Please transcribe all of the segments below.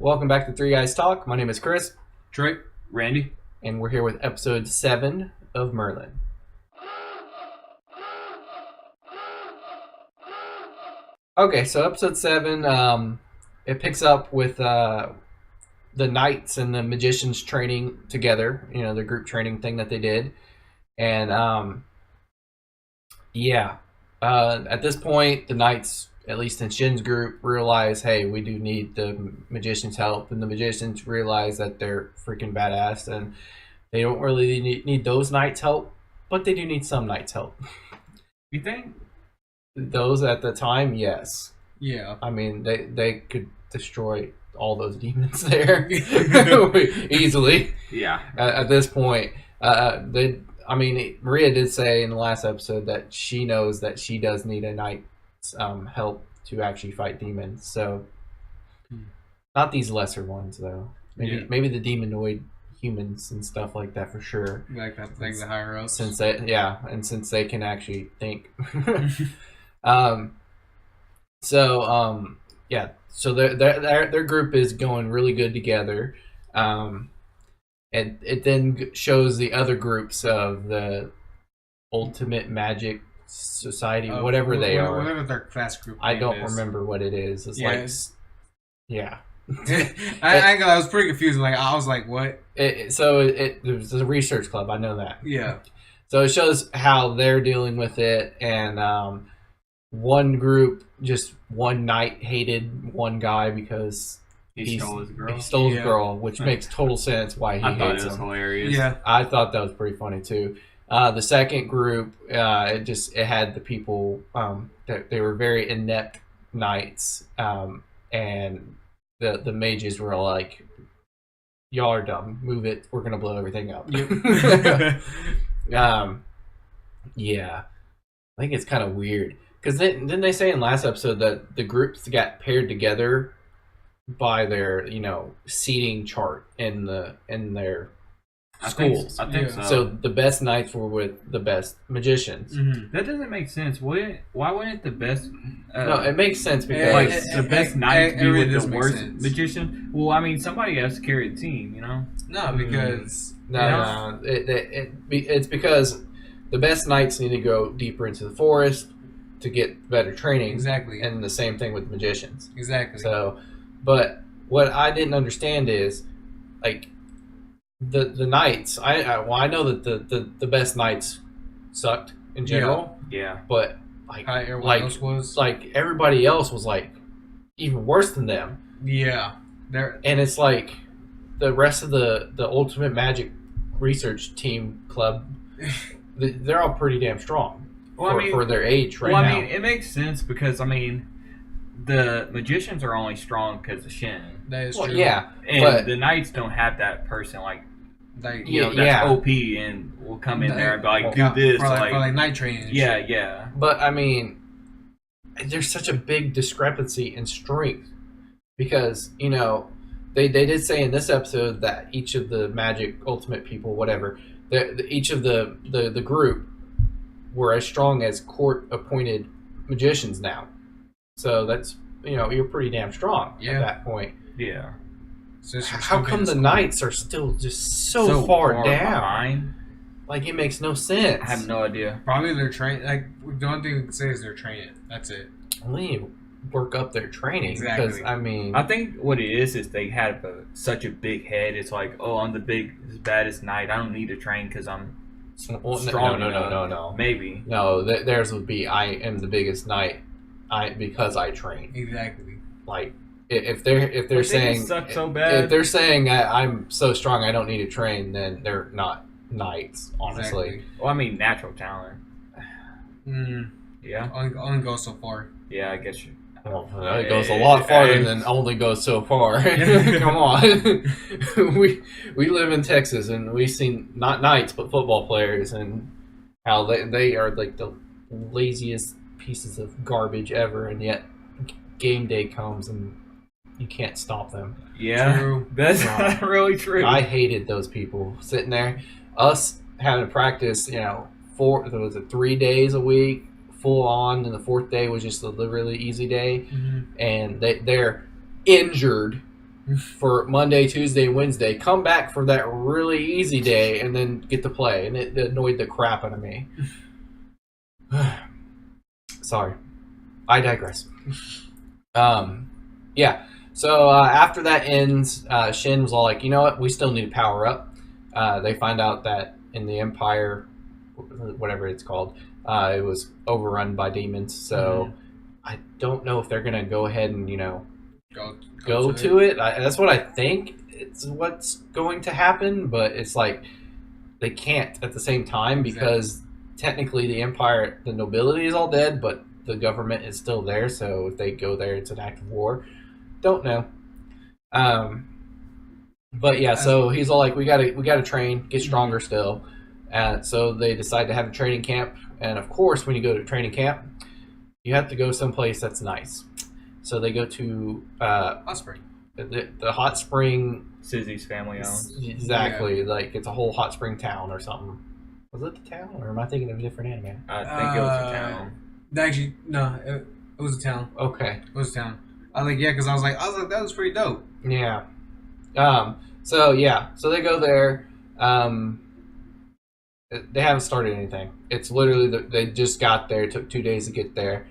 Welcome back to Three Guys Talk. My name is Chris, Trey, Randy. and we're here with episode 7 of Merlin. Okay, so episode 7, it picks up with the knights and the magicians training together. You know, the group training thing that they did, and at this point, the knights, at least in Shin's group, realize, hey, we do need the magicians' help, and the magicians realize that they're freaking badass, and they don't really need those knights' help, but they do need some knights' help. You think? Those at the time, yes. Yeah. I mean, they could destroy all those demons there easily. Yeah. At this point, Maria did say in the last episode that she knows that she does need a knight's help to actually fight demons. So, not these lesser ones though. Maybe the demonoid humans and stuff like that for sure. Like the higher ups. Since they can actually think. So their group is going really good together. And it then shows the other groups of the Ultimate Magic Society, whatever they are. Whatever their class group I don't is. remember what it is. It's I was pretty confused. Like I was like, what? It was a research club. I know that. Yeah. So it shows how they're dealing with it, and one group, just one knight hated one guy because He stole his girl. He stole his girl, which makes total sense why he I thought hates it was him. hilarious. Yeah. I thought that was pretty funny too. The second group, it had the people that they were very inept knights, and the mages were like, "Y'all are dumb. Move it. We're gonna blow everything up." Yeah, I think it's kind of weird because didn't they say in last episode that the groups got paired together by their seating chart in their schools? I think so. So the best knights were with the best magicians. Mm-hmm. That doesn't make sense. Why wouldn't the best? No, it makes sense because the best knight be really with does the make worst sense. magician? Well, I mean, somebody has to carry the team, you know. No, because it's because the best knights need to go deeper into the forest to get better training. Exactly. And the same thing with magicians. Exactly. So, but what I didn't understand is, like, the knights. I know that the best knights sucked in general. Yeah. But everybody else was like even worse than them. Yeah. And it's like the rest of the Ultimate Magic Research Team Club, they're all pretty damn strong for their age now. I mean, it makes sense because, I mean, the magicians are only strong because of Shin. That is true. Yeah, and the knights don't have that person that's OP and will come in there and be like, do this. For night training. Yeah. But, I mean, there's such a big discrepancy in strength because, they did say in this episode that each of the Magic Ultimate people, whatever, each of the group were as strong as court-appointed magicians now. So that's, you're pretty damn strong at that point. Yeah. So how come the knights are still just so far down? Behind? Like, it makes no sense. I have no idea. Probably they're trained. Like, the only thing we can say is they're training. That's it. Only work up their training. Exactly. Because, I mean, I think what it is they had such a big head. It's like, oh, I'm the baddest knight. I don't need to train because I'm strong. No. Maybe. No, theirs would be, I am the biggest knight because I train. Exactly. Like, if they're saying suck so bad. If they're saying I'm so strong I don't need to train, then they're not knights, honestly. Exactly. Well, I mean, natural talent. Yeah. Only goes so far. Yeah, I guess you. Well, it goes a lot farther than only goes so far. Come on. we live in Texas, and we've seen not knights but football players, and how they are like the laziest pieces of garbage ever, and yet game day comes and you can't stop them. Yeah, true. That's not really true. I hated those people sitting there. Us having to practice, 3 days a week, full on, and the fourth day was just a really easy day. Mm-hmm. And they're injured for Monday, Tuesday, Wednesday, come back for that really easy day, and then get to play. And it annoyed the crap out of me. Sorry. I digress. Yeah. So after that ends, Shin was all like, you know what? We still need to power up. They find out that in the Empire, whatever it's called, it was overrun by demons. So I don't know if they're going to go ahead and, go to it. That's what I think it's what's going to happen. But it's like they can't at the same time because technically the Empire, the nobility is all dead, but the government is still there. So if they go there, it's an act of war. Don't know. But yeah, so he's all like, we gotta train, get stronger still. So they decide to have a training camp. And of course, when you go to training camp, you have to go someplace that's nice. So they go to Hot Spring. The hot spring. Susie's family owns. Exactly, yeah. Like it's a whole hot spring town or something. Was it the town, or am I thinking of a different anime? I think it was a town. Actually, no, it was a town. Okay, it was a town. I was like, yeah, because I was like, that was pretty dope. Yeah. So they go there. They haven't started anything. It's literally they just got there. It took 2 days to get there,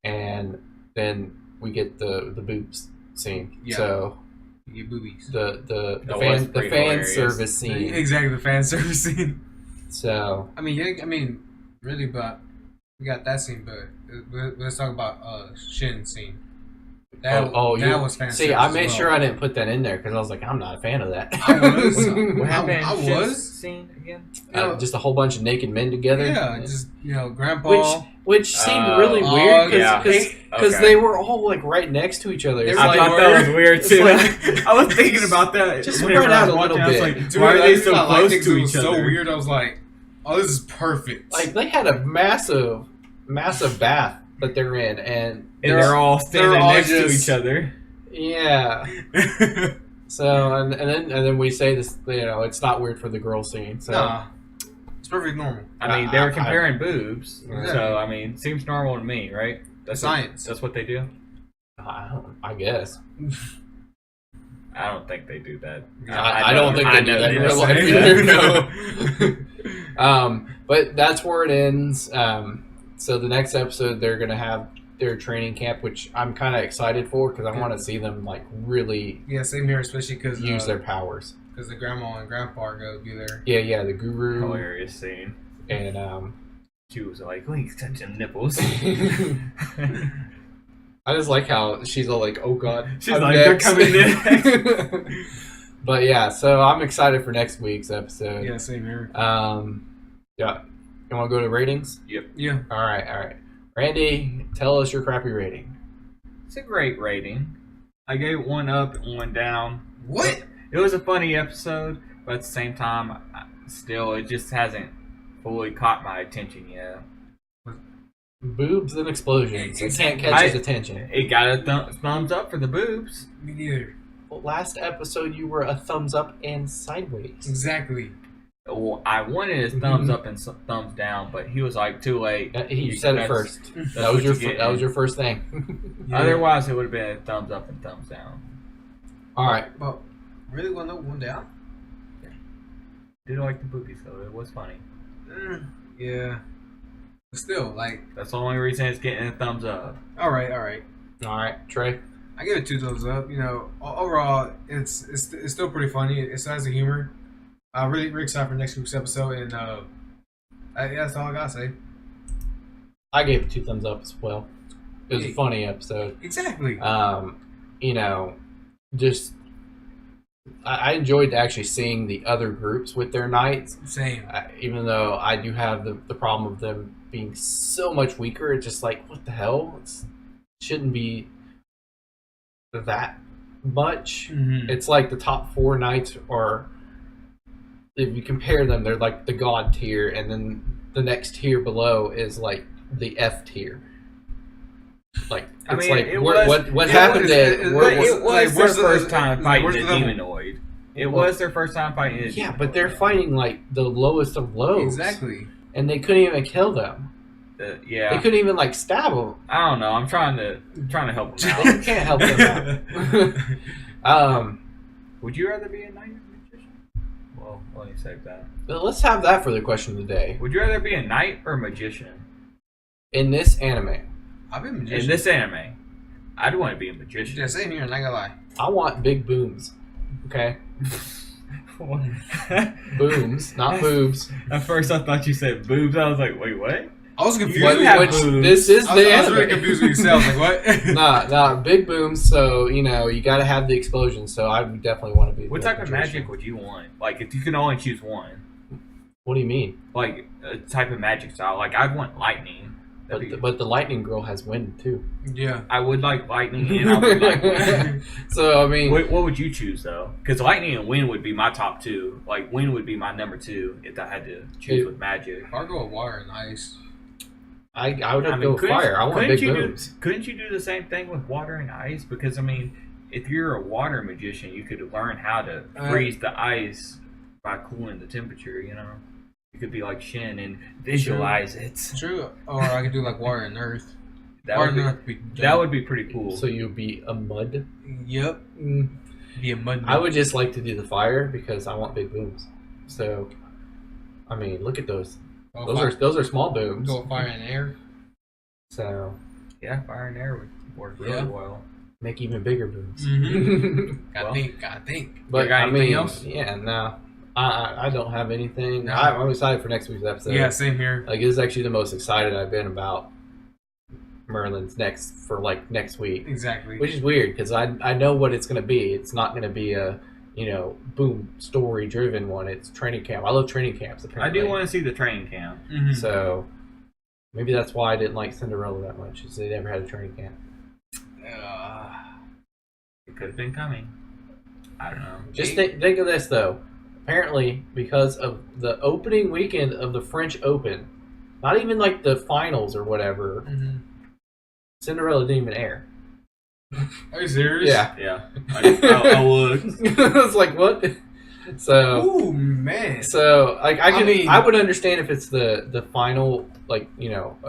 and then we get the boobs scene. Yeah. So you get boobies. The fan service scene. Exactly, the fan service scene. So I mean, really, but we got that scene. But let's talk about Shin's scene. That was fantastic. See, I made sure I didn't put that in there because I was like, I'm not a fan of that. What happened? I was scene again. Just a whole bunch of naked men together. Yeah, just Grandpa, which seemed really weird because they were all like right next to each other. I thought that was weird too. I was thinking about that. Just spread out a little bit. I was like, why are they so close to each other? So weird. I was like, oh, this is perfect. Like they had a massive bath that they're in, and they're all standing next to each other. Yeah. So and then we say this, it's not weird for the girl scene. So nah, it's perfectly normal. I mean, they were comparing boobs, so I mean, seems normal to me, right? That's science. That's what they do. I guess. I don't think they do that. I don't think they do that in real life either. No. But that's where it ends. So the next episode, they're going to have their training camp, which I'm kind of excited for because I want to see them like really same here, especially because use their powers. Because the grandma and grandpa are going to be there. Yeah, the guru. Hilarious scene. And she was like, he's touching nipples. I just like how she's all like, oh god. She's like, they're coming in. But yeah, so I'm excited for next week's episode. Yeah, same here. Yeah. You want to go to ratings? Yep. Yeah. All right. Randy, tell us your crappy rating. It's a great rating. I gave it 1 up and 1 down. What? It was a funny episode, but at the same time, still, it just hasn't fully caught my attention yet. Boobs and explosions. It can't catch his attention. It got a thumbs up for the boobs. Me neither. Well, last episode, you were a thumbs up and sideways. Exactly. Well, I wanted his thumbs up and thumbs down, but he was like, too late. He said it first. That was your first thing. Yeah. Otherwise, it would have been a thumbs up and thumbs down. All right. Well, really 1 up, 1 down? Yeah. Did like the boobies, though. It was funny. Yeah. But still, that's the only reason it's getting a thumbs up. All right. Trey. I give it 2 thumbs up. Overall, it's still pretty funny. It still has the humor. I'm really excited for next week's episode, and that's all I gotta say. I gave it 2 thumbs up as well. It was a funny episode. Exactly. Just I enjoyed actually seeing the other groups with their knights. Same. Even though I do have the problem of them being so much weaker, it's just like, what the hell? It shouldn't be that much. Mm-hmm. It's like the top 4 knights are, if you compare them, they're like the god tier, and then the next tier below is like the F tier. Like, it's what happened there? It was their first time fighting the demonoid. It was their first time fighting the demonoid. Yeah, but they're fighting like the lowest of lows. Exactly. And they couldn't even kill them. Yeah. They couldn't even like stab them. I don't know. I'm trying to help them out. You can't help them Would you rather be a knight or a magician? Well, let me save that. Let's have that for the question of the day. Would you rather be a knight or a magician? In this anime, I've been magician. In this anime, I'd want to be a magician. Yeah, same here. Not gonna lie. I want big booms. Okay, booms, not boobs. At first, I thought you said boobs. I was like, wait, what? I was confused. What- with have Which boobs. this is I the was anime. really confused with you. I was like, what? Nah, big booms. So you know you got to have the explosion. So I would definitely want to be. What the type of magician. magic would you want? Like, if you could only choose one, What do you mean? like a type of magic style. Like, I'd want lightning. But the lightning girl has wind too. Yeah. I would like lightning, and I would like wind. So I mean, What would you choose though? Because lightning and wind would be my top two. Like, wind would be my number two if I had to choose with magic. I'll go with water and ice. I would have I to mean, go with couldn't- fire. I want couldn't big you booms. Couldn't you do the same thing with water and ice? Because I mean, if you're a water magician, you could learn how to freeze the ice by cooling the temperature. You know, you could be like Shin and visualize it. True. Or I could do like water and earth. That Water would and be, earth. that would be pretty cool. So you'd be a mud. Yep. Mm. Be a mud. I would just like to do the fire because I want big booms. So, I mean, look at those. Go Those are small booms. Go with fire and air. So yeah, fire and air would work really Yeah. well. make even bigger booms. Mm-hmm. Gotta Well. think. Gotta think. But You got I anything mean, else? yeah, no, I don't have anything. No. I'm excited for next week's episode. Yeah, same here. Like this is actually the most excited I've been about Merlin's next week, Exactly. which is weird because I know what it's gonna be. It's not gonna be a boom story driven one. It's training camp. I love training camps. I Apparently. do want to see the training camp. Mm-hmm. So maybe that's why I didn't like Cinderella that much. Is they never had a training camp. It could have been coming. I don't know. Just think of this though. Apparently, because of the opening weekend of the French Open, not even like the finals or whatever, Mm-hmm. Cinderella didn't even air. Are you serious? Yeah, Yeah, I would. it's like what? So, Ooh, man. I mean- I would understand if it's the final, like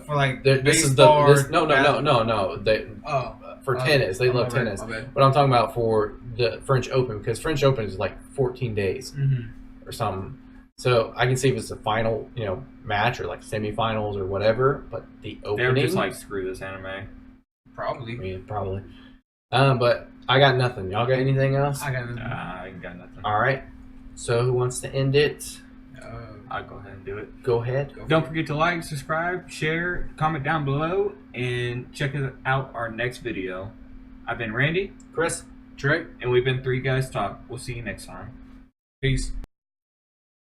For like this is baseball or no. They, Oh, for tennis, they love my bad, tennis. my bad. But I'm talking about for the French Open because French Open is like 14 days Mm-hmm. or something. So I can see if it's the final, match or like semifinals or whatever. But the They were opening, just like, screw this anime. Probably. I mean, probably. But I got nothing. Y'all got anything else? I got I ain't got nothing. All right. So who wants to end it? I'll go ahead and do it. Go ahead. Don't forget to like, subscribe, share, comment down below, and check out our next video. I've been Randy, Chris. Trey. and we've been 3 Guys Talk. We'll see you next time. Peace.